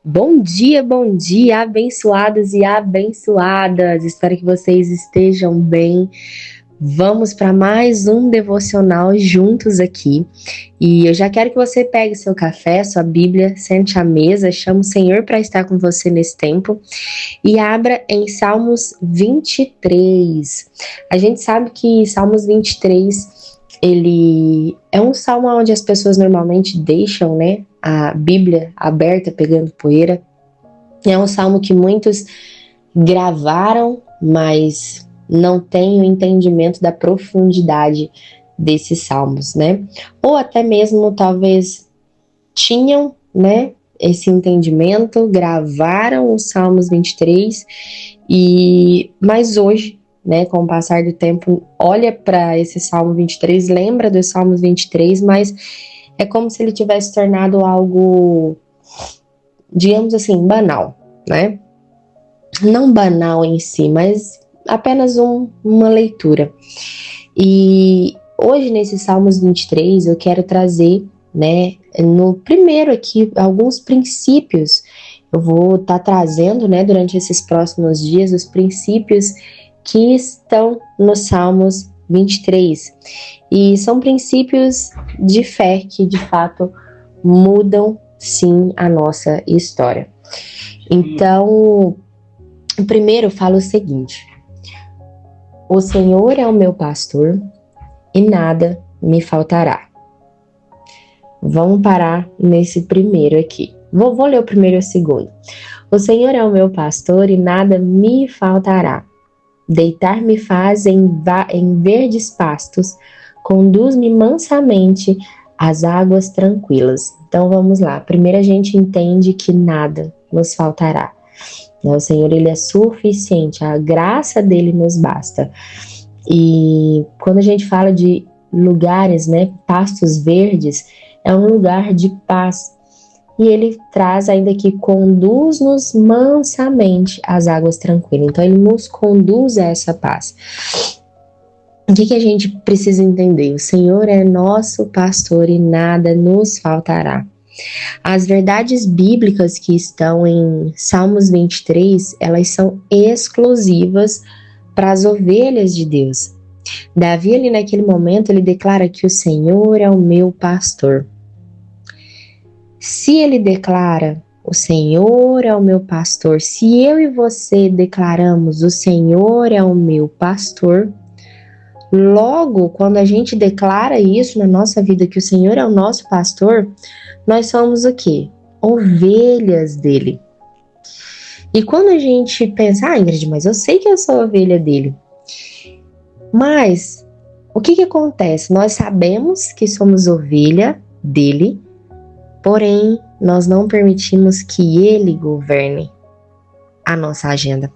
Bom dia, abençoados e abençoadas. Espero que vocês estejam bem. Vamos para mais um devocional juntos aqui. E eu já quero que você pegue seu café, sua Bíblia, sente à mesa, chame o Senhor para estar com você nesse tempo e abra em Salmos 23. A gente sabe que Salmos 23, ele é um salmo onde as pessoas normalmente deixam, né, a Bíblia aberta, pegando poeira. É um salmo que muitos gravaram, mas não têm o entendimento da profundidade desses salmos, né? Ou até mesmo, talvez, tinham, né, esse entendimento, gravaram os Salmos 23, mas hoje, né, com o passar do tempo, olha para esse Salmo 23, lembra dos Salmos 23, mas é como se ele tivesse tornado algo, digamos assim, banal, né? Não banal em si, mas apenas uma leitura. E hoje, nesse Salmos 23, eu quero trazer, né, no primeiro aqui, alguns princípios. Eu vou estar trazendo, né, durante esses próximos dias, os princípios que estão no Salmos 23. E são princípios de fé que, de fato, mudam, sim, a nossa história. Então, o primeiro fala o seguinte: o Senhor é o meu pastor e nada me faltará. Vamos parar nesse primeiro aqui. Vou ler o primeiro e o segundo. O Senhor é o meu pastor e nada me faltará. Deitar-me faz em verdes pastos, conduz-me mansamente às águas tranquilas. Então vamos lá. Primeiro a gente entende que nada nos faltará. O Senhor, ele é suficiente, a graça dele nos basta. E quando a gente fala de lugares, né, pastos verdes, é um lugar de paz. E ele traz ainda que conduz-nos mansamente às águas tranquilas. Então ele nos conduz a essa paz. O que a gente precisa entender? O Senhor é nosso pastor e nada nos faltará. As verdades bíblicas que estão em Salmos 23, elas são exclusivas para as ovelhas de Deus. Davi, ali naquele momento, ele declara que o Senhor é o meu pastor. Se ele declara, o Senhor é o meu pastor, se eu e você declaramos, o Senhor é o meu pastor, logo, quando a gente declara isso na nossa vida, que o Senhor é o nosso pastor, nós somos o quê? Ovelhas dele. E quando a gente pensa, Ingrid, mas eu sei que eu sou ovelha dele. Mas, o que acontece? Nós sabemos que somos ovelha dele, porém, nós não permitimos que ele governe a nossa agenda.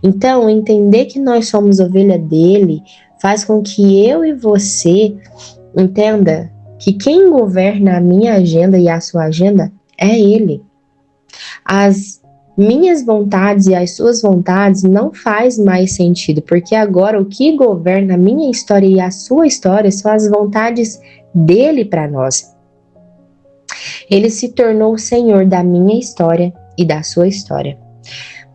Então, entender que nós somos ovelha dele faz com que eu e você entenda que quem governa a minha agenda e a sua agenda é ele. As minhas vontades e as suas vontades não faz mais sentido, porque agora o que governa a minha história e a sua história são as vontades dele para nós. Ele se tornou o Senhor da minha história e da sua história.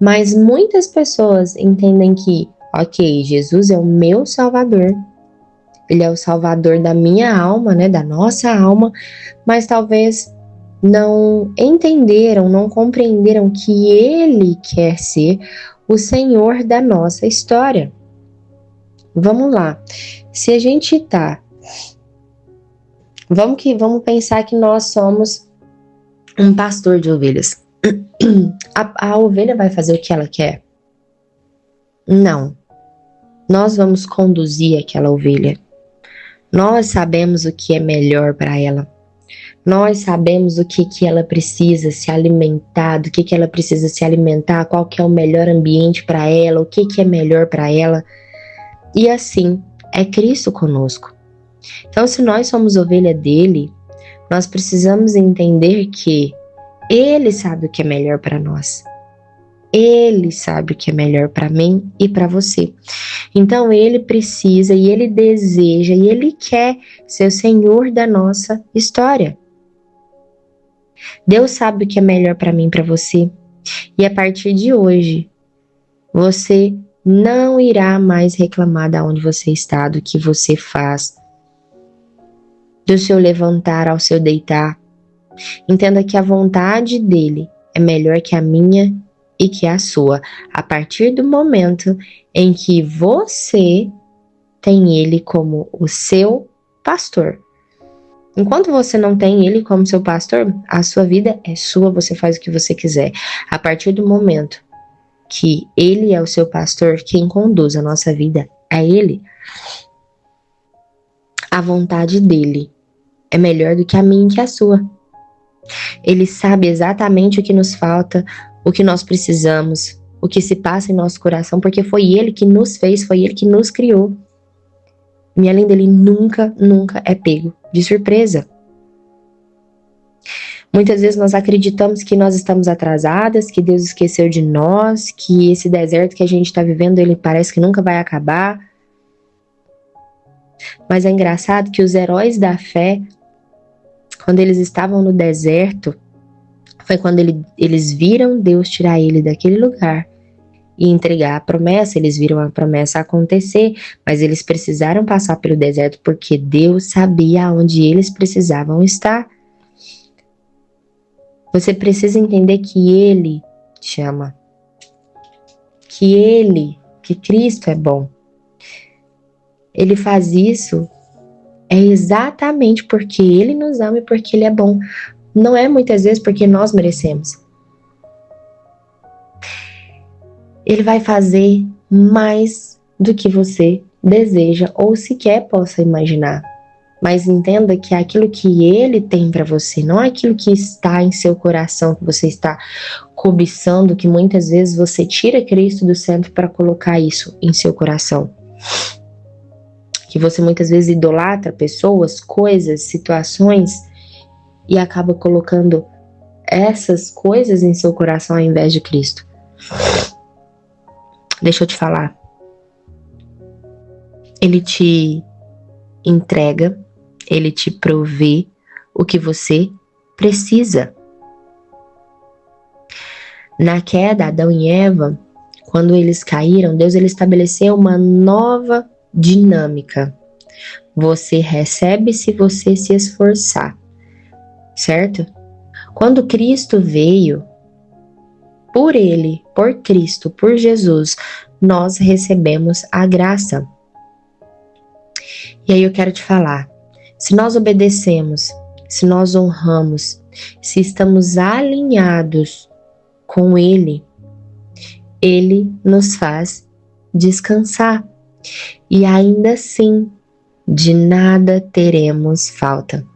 Mas muitas pessoas entendem que, ok, Jesus é o meu Salvador, ele é o Salvador da minha alma, né, da nossa alma, mas talvez não entenderam, não compreenderam que ele quer ser o Senhor da nossa história. Vamos lá. Se a gente vamos pensar que nós somos um pastor de ovelhas. A ovelha vai fazer o que ela quer? Não. Nós vamos conduzir aquela ovelha. Nós sabemos o que é melhor para ela. Nós sabemos o que ela precisa se alimentar, do que ela precisa se alimentar, qual que é o melhor ambiente para ela, o que é melhor para ela. E assim, é Cristo conosco. Então, se nós somos ovelha dele, nós precisamos entender que ele sabe o que é melhor para nós. Ele sabe o que é melhor para mim e para você. Então, ele precisa e ele deseja e ele quer ser o Senhor da nossa história. Deus sabe o que é melhor para mim e para você. E a partir de hoje, você não irá mais reclamar de onde você está, do que você faz, do seu levantar ao seu deitar. Entenda que a vontade dele é melhor que a minha e que a sua, a partir do momento em que você tem ele como o seu pastor. Enquanto você não tem ele como seu pastor, a sua vida é sua, você faz o que você quiser. A partir do momento que ele é o seu pastor, quem conduz a nossa vida é ele, a vontade dele é melhor do que a minha e que a sua. Ele sabe exatamente o que nos falta, o que nós precisamos, o que se passa em nosso coração, porque foi ele que nos fez, foi ele que nos criou. E além dele, nunca é pego de surpresa. Muitas vezes nós acreditamos que nós estamos atrasadas, que Deus esqueceu de nós, que esse deserto que a gente está vivendo, ele parece que nunca vai acabar. Mas é engraçado que os heróis da fé, quando eles estavam no deserto, foi quando eles viram Deus tirar ele daquele lugar e entregar a promessa. Eles viram a promessa acontecer, mas eles precisaram passar pelo deserto porque Deus sabia onde eles precisavam estar. Você precisa entender que Ele te ama, que Cristo é bom. Ele faz isso exatamente porque Ele nos ama e porque Ele é bom. Não é muitas vezes porque nós merecemos. Ele vai fazer mais do que você deseja ou sequer possa imaginar. Mas entenda que aquilo que Ele tem para você, não é aquilo que está em seu coração, que você está cobiçando, que muitas vezes você tira Cristo do centro para colocar isso em seu coração. Que você muitas vezes idolatra pessoas, coisas, situações e acaba colocando essas coisas em seu coração ao invés de Cristo. Deixa eu te falar. Ele te entrega, ele te provê o que você precisa. Na queda, Adão e Eva, quando eles caíram, Deus ele estabeleceu uma nova dinâmica. Você recebe se você se esforçar, certo? Quando Cristo veio, por Ele, por Cristo, por Jesus, nós recebemos a graça. E aí eu quero te falar, se nós obedecemos, se nós honramos, se estamos alinhados com Ele, Ele nos faz descansar. E ainda assim, de nada teremos falta.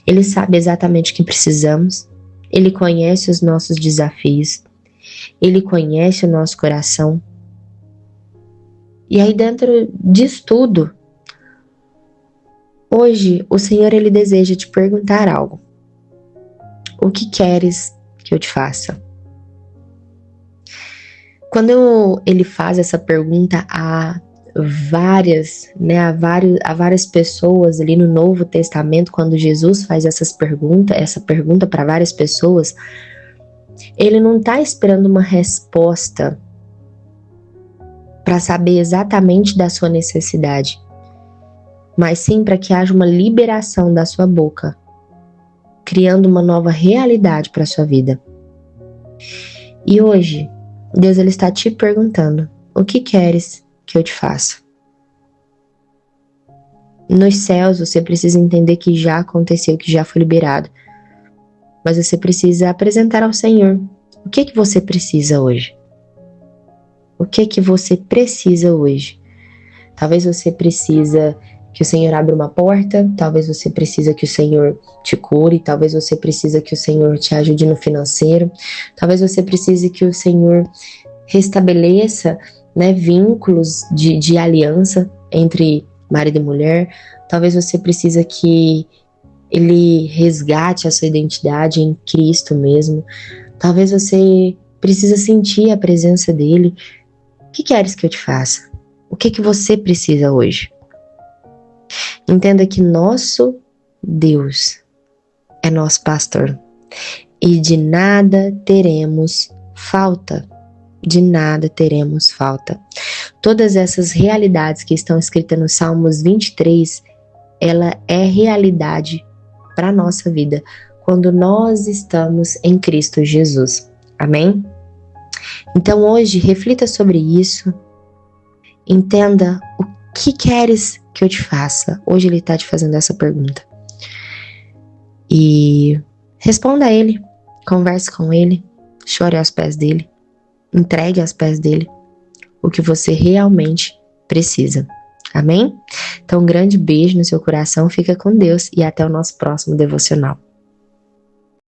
Ele sabe exatamente o que precisamos, Ele conhece os nossos desafios, Ele conhece o nosso coração. E aí dentro disso tudo, hoje o Senhor ele deseja te perguntar algo. O que queres que eu te faça? Quando ele faz essa pergunta a várias pessoas ali no Novo Testamento, quando Jesus faz essa pergunta para várias pessoas, ele não está esperando uma resposta para saber exatamente da sua necessidade, mas sim para que haja uma liberação da sua boca, criando uma nova realidade para a sua vida. E hoje, Deus ele está te perguntando, o que queres que eu te faça? Nos céus, você precisa entender que já aconteceu, que já foi liberado. Mas você precisa apresentar ao Senhor. O que você precisa hoje? O que você precisa hoje? Talvez você precisa que o Senhor abra uma porta, talvez você precisa que o Senhor te cure, talvez você precisa que o Senhor te ajude no financeiro, talvez você precise que o Senhor restabeleça, vínculos de aliança entre marido e mulher, talvez você precisa que Ele resgate a sua identidade em Cristo mesmo, talvez você precisa sentir a presença dEle. O que queres que eu te faça? O que você precisa hoje? Entenda que nosso Deus é nosso pastor. e de nada teremos falta. De nada teremos falta. Todas essas realidades que estão escritas no Salmos 23, ela é realidade para a nossa vida quando nós estamos em Cristo Jesus. Amém? Então hoje, reflita sobre isso, entenda o que queres que eu te faça. Hoje ele está te fazendo essa pergunta. E responda a ele, converse com ele, chore aos pés dele, entregue aos pés dele o que você realmente precisa. Amém? Então, um grande beijo no seu coração, fica com Deus e até o nosso próximo devocional.